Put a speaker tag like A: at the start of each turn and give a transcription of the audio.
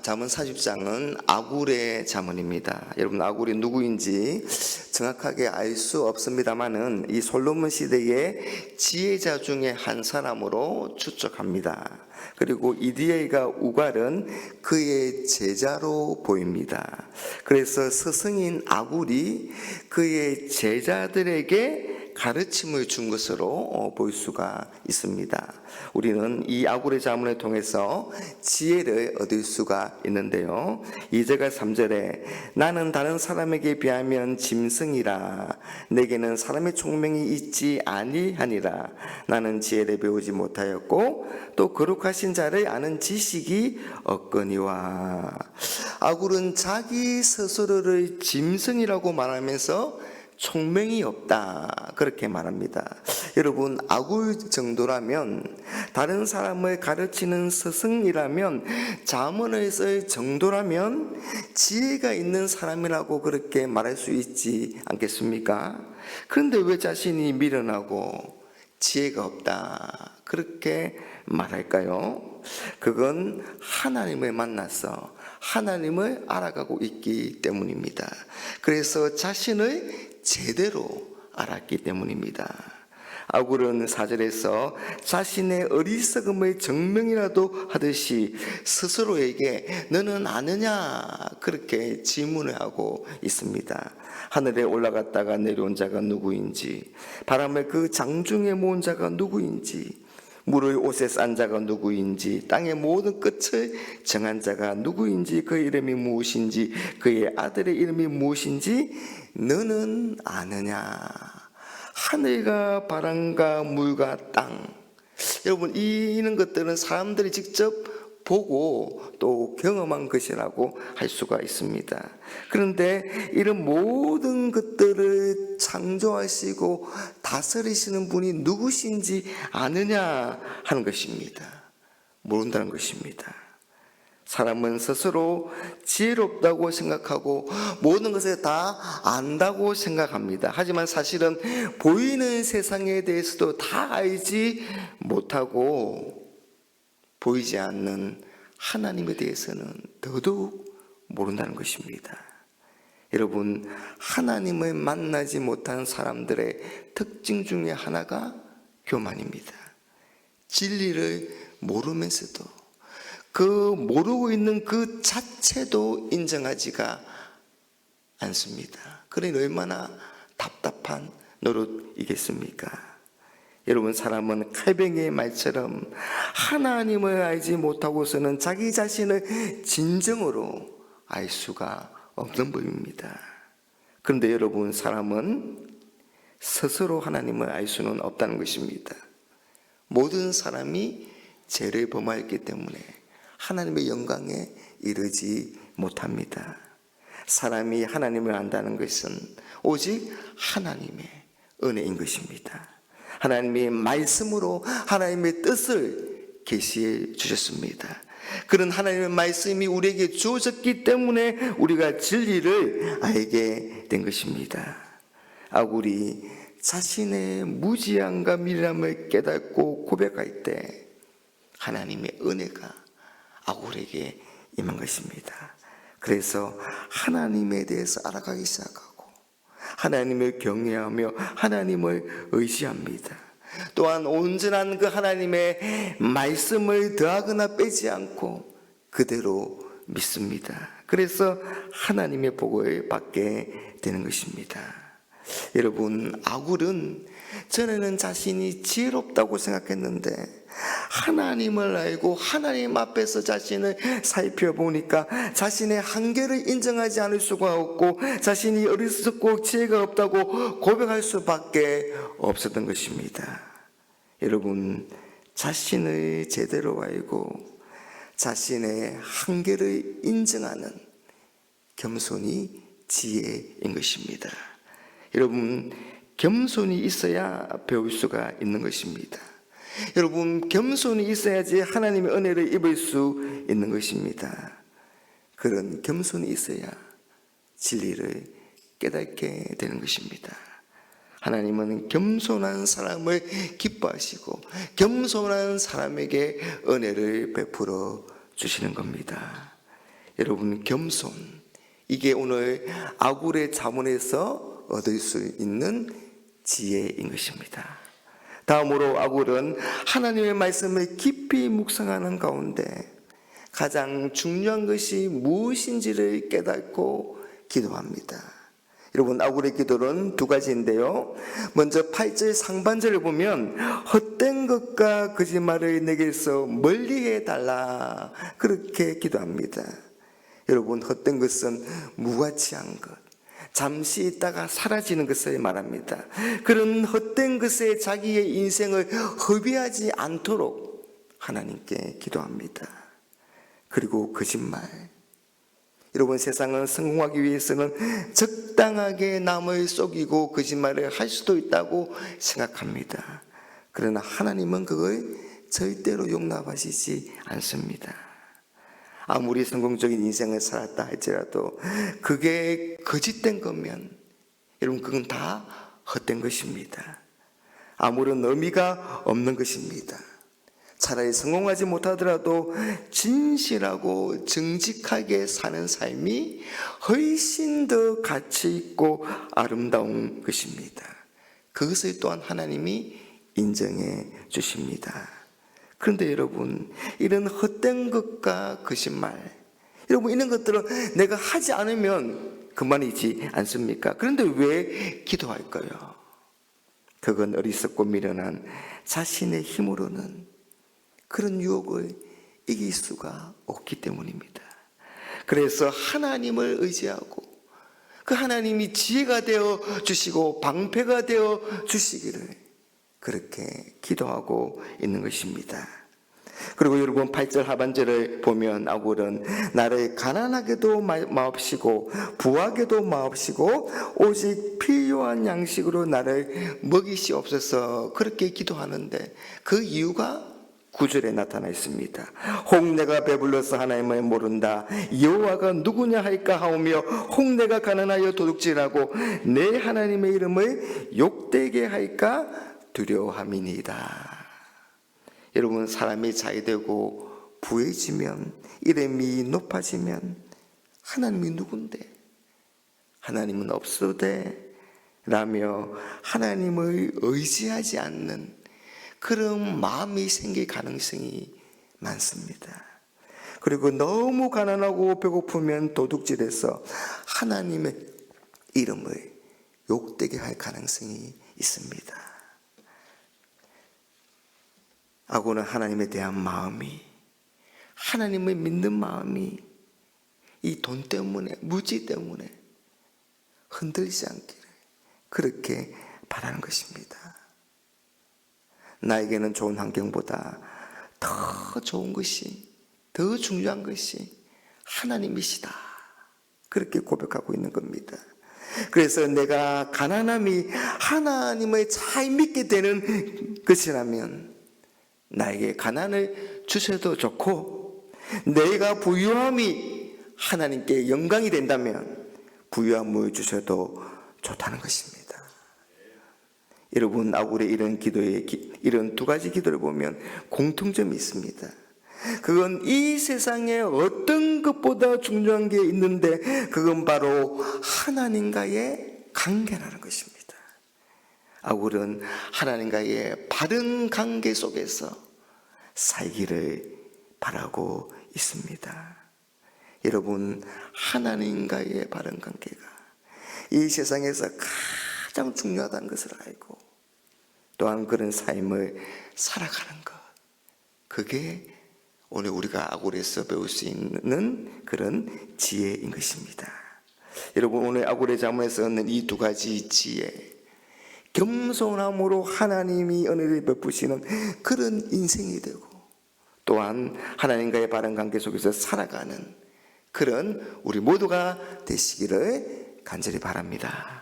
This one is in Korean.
A: 잠언 40장은 아굴의 잠언입니다. 여러분, 아굴이 누구인지 정확하게 알 수 없습니다만은 이 솔로몬 시대의 지혜자 중에 한 사람으로 추측합니다. 그리고 이디에이가 우갈은 그의 제자로 보입니다. 그래서 스승인 아굴이 그의 제자들에게 가르침을 준 것으로 볼 수가 있습니다. 우리는 이 아굴의 자문을 통해서 지혜를 얻을 수가 있는데요. 2절과 3절에 나는 다른 사람에게 비하면 짐승이라 내게는 사람의 총명이 있지 아니하니라. 나는 지혜를 배우지 못하였고 또 거룩하신 자를 아는 지식이 없거니와. 아굴은 자기 스스로를 짐승이라고 말하면서 총명이 없다, 그렇게 말합니다. 여러분, 아굴 정도라면, 다른 사람을 가르치는 스승이라면, 자문을 쓸 정도라면 지혜가 있는 사람이라고 그렇게 말할 수 있지 않겠습니까? 그런데 왜 자신이 미련하고 지혜가 없다, 그렇게 말할까요? 그건 하나님을 만나서 하나님을 알아가고 있기 때문입니다. 그래서 자신을 제대로 알았기 때문입니다. 아굴은 4절에서 자신의 어리석음의 증명이라도 하듯이 스스로에게 너는 아느냐, 그렇게 질문을 하고 있습니다. 하늘에 올라갔다가 내려온 자가 누구인지, 바람을 그 장중에 모은 자가 누구인지, 물을 옷에 싼 자가 누구인지, 땅의 모든 끝을 정한 자가 누구인지, 그의 이름이 무엇인지, 그의 아들의 이름이 무엇인지 너는 아느냐. 하늘과 바람과 물과 땅, 여러분, 이런 것들은 사람들이 직접 보고 또 경험한 것이라고 할 수가 있습니다. 그런데 이런 모든 것들을 창조하시고 다스리시는 분이 누구신지 아느냐 하는 것입니다. 모른다는 것입니다. 사람은 스스로 지혜롭다고 생각하고 모든 것을 다 안다고 생각합니다. 하지만 사실은 보이는 세상에 대해서도 다 알지 못하고 보이지 않는 하나님에 대해서는 더더욱 모른다는 것입니다. 여러분, 하나님을 만나지 못한 사람들의 특징 중에 하나가 교만입니다. 진리를 모르면서도 그 모르고 있는 그 자체도 인정하지가 않습니다. 그러니 얼마나 답답한 노릇이겠습니까? 여러분, 사람은 칼뱅이의 말처럼 하나님을 알지 못하고서는 자기 자신을 진정으로 알 수가 없는 법입니다. 그런데 여러분, 사람은 스스로 하나님을 알 수는 없다는 것입니다. 모든 사람이 죄를 범하였기 때문에 하나님의 영광에 이르지 못합니다. 사람이 하나님을 안다는 것은 오직 하나님의 은혜인 것입니다. 하나님의 말씀으로 하나님의 뜻을 계시해 주셨습니다. 그런 하나님의 말씀이 우리에게 주어졌기 때문에 우리가 진리를 알게 된 것입니다. 아굴이 자신의 무지함과 미련함을 깨닫고 고백할 때 하나님의 은혜가 아굴에게 임한 것입니다. 그래서 하나님에 대해서 알아가기 시작하고 하나님을 경외하며 하나님을 의지합니다. 또한 온전한 그 하나님의 말씀을 더하거나 빼지 않고 그대로 믿습니다. 그래서 하나님의 복을 받게 되는 것입니다. 여러분, 아굴은 전에는 자신이 지혜롭다고 생각했는데 하나님을 알고 하나님 앞에서 자신을 살펴보니까 자신의 한계를 인정하지 않을 수가 없고 자신이 어리석고 지혜가 없다고 고백할 수밖에 없었던 것입니다. 여러분, 자신을 제대로 알고 자신의 한계를 인정하는 겸손이 지혜인 것입니다. 여러분, 겸손이 있어야 배울 수가 있는 것입니다. 여러분, 겸손이 있어야지 하나님의 은혜를 입을 수 있는 것입니다. 그런 겸손이 있어야 진리를 깨닫게 되는 것입니다. 하나님은 겸손한 사람을 기뻐하시고 겸손한 사람에게 은혜를 베풀어 주시는 겁니다. 여러분, 겸손, 이게 오늘 아굴의 자문에서 얻을 수 있는 지혜인 것입니다. 다음으로 아굴은 하나님의 말씀을 깊이 묵상하는 가운데 가장 중요한 것이 무엇인지를 깨닫고 기도합니다. 여러분, 아굴의 기도는 두 가지인데요. 먼저 8절 상반절을 보면 헛된 것과 거짓말을 내게서 멀리해 달라, 그렇게 기도합니다. 여러분, 헛된 것은 무가치한 것, 잠시 있다가 사라지는 것을 말합니다. 그런 헛된 것에 자기의 인생을 허비하지 않도록 하나님께 기도합니다. 그리고 거짓말, 여러분, 세상은 성공하기 위해서는 적당하게 남을 속이고 거짓말을 할 수도 있다고 생각합니다. 그러나 하나님은 그걸 절대로 용납하시지 않습니다. 아무리 성공적인 인생을 살았다 할지라도 그게 거짓된 거면 여러분, 그건 다 헛된 것입니다. 아무런 의미가 없는 것입니다. 차라리 성공하지 못하더라도 진실하고 정직하게 사는 삶이 훨씬 더 가치 있고 아름다운 것입니다. 그것을 또한 하나님이 인정해 주십니다. 그런데 여러분, 이런 헛된 것과 거짓말, 여러분, 이런 것들은 내가 하지 않으면 그만이지 않습니까? 그런데 왜 기도할까요? 그건 어리석고 미련한 자신의 힘으로는 그런 유혹을 이길 수가 없기 때문입니다. 그래서 하나님을 의지하고 그 하나님이 지혜가 되어 주시고 방패가 되어 주시기를 그렇게 기도하고 있는 것입니다. 그리고 여러분, 8절 하반절을 보면 아굴은 나를 가난하게도 마옵시고 부하게도 마옵시고 오직 필요한 양식으로 나를 먹이시옵소서, 그렇게 기도하는데 그 이유가 9절에 나타나 있습니다. 혹 내가 배불러서 하나님을 모른다, 여호와가 누구냐 할까 하오며 혹 내가 가난하여 도둑질하고 내 하나님의 이름을 욕되게 할까 두려워함이니이다. 여러분, 사람이 잘되고 부해지면, 이름이 높아지면 하나님이 누군데, 하나님은 없어도 돼 라며 하나님을 의지하지 않는 그런 마음이 생길 가능성이 많습니다. 그리고 너무 가난하고 배고프면 도둑질해서 하나님의 이름을 욕되게 할 가능성이 있습니다. 아고는 하나님에 대한 마음이, 하나님을 믿는 마음이 이 돈 때문에, 무지 때문에 흔들리지 않기를 그렇게 바라는 것입니다. 나에게는 좋은 환경보다 더 좋은 것이, 더 중요한 것이 하나님이시다, 그렇게 고백하고 있는 겁니다. 그래서 내가 가난함이 하나님을 잘 믿게 되는 것이라면 나에게 가난을 주셔도 좋고, 내가 부유함이 하나님께 영광이 된다면 부유함을 주셔도 좋다는 것입니다. 여러분, 아굴의 이런 기도에, 이런 두 가지 기도를 보면 공통점이 있습니다. 그건 이 세상에 어떤 것보다 중요한 게 있는데 그건 바로 하나님과의 관계라는 것입니다. 아굴은 하나님과의 바른 관계 속에서 살기를 바라고 있습니다. 여러분, 하나님과의 바른 관계가 이 세상에서 가장 중요하다는 것을 알고 또한 그런 삶을 살아가는 것, 그게 오늘 우리가 아굴에서 배울 수 있는 그런 지혜인 것입니다. 여러분, 오늘 아굴의 자문에서 얻는 이 두 가지 지혜, 겸손함으로 하나님이 은혜를 베푸시는 그런 인생이 되고 또한 하나님과의 바른 관계 속에서 살아가는 그런 우리 모두가 되시기를 간절히 바랍니다.